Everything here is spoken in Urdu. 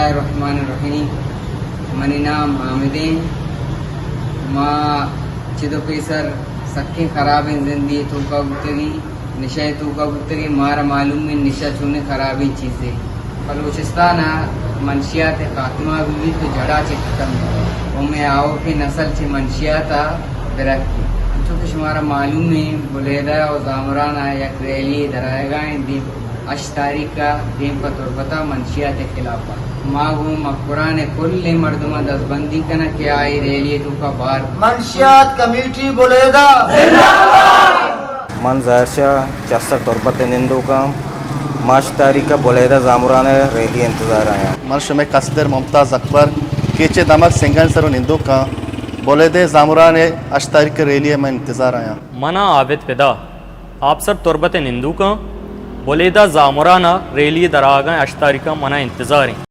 اللہ الرحمن الرحیم. منی نام حامد ہیں. ما چدو پیسر سکیں خراب ہیں زندگی تو کا گفتگی نشہ تو کا گفتگی مارا معلوم ہے نشہ چونے خرابی چیزیں. بلوچستان منشیات خاتمہ بھی تو جڑا چھ ختم وہ میں آؤ کی نسل سے منشیات درخت کی چونکہ شمارا معلوم ہے بلیدہ اور زامرانہ یک ریلی درائے گائیں دیم 8 تاریخ کا دیم پر تربتہ منشیات کے خلاف ماغو مقران کل مردمہ دست بندی کنا کیا آئی ریلی تو کا بار منشیات کمیٹی بلیدہ من ظاہر شاہ 64 تربت نندو کا 8 تاریخ کا بلیدہ زامران ریلی انتظار آیا. مرش میں قصدر ممتاز اکبر کیچے دمک سنگن سر نندو کا بلیدہ زامران 8 تاریخ کا ریلی میں انتظار آیا. منا عابد فدا آپ سب تربت نندو کا بلیدہ زامرانہ ریلی دراغاں 8 تاریخ کا منا انتظار ہیں.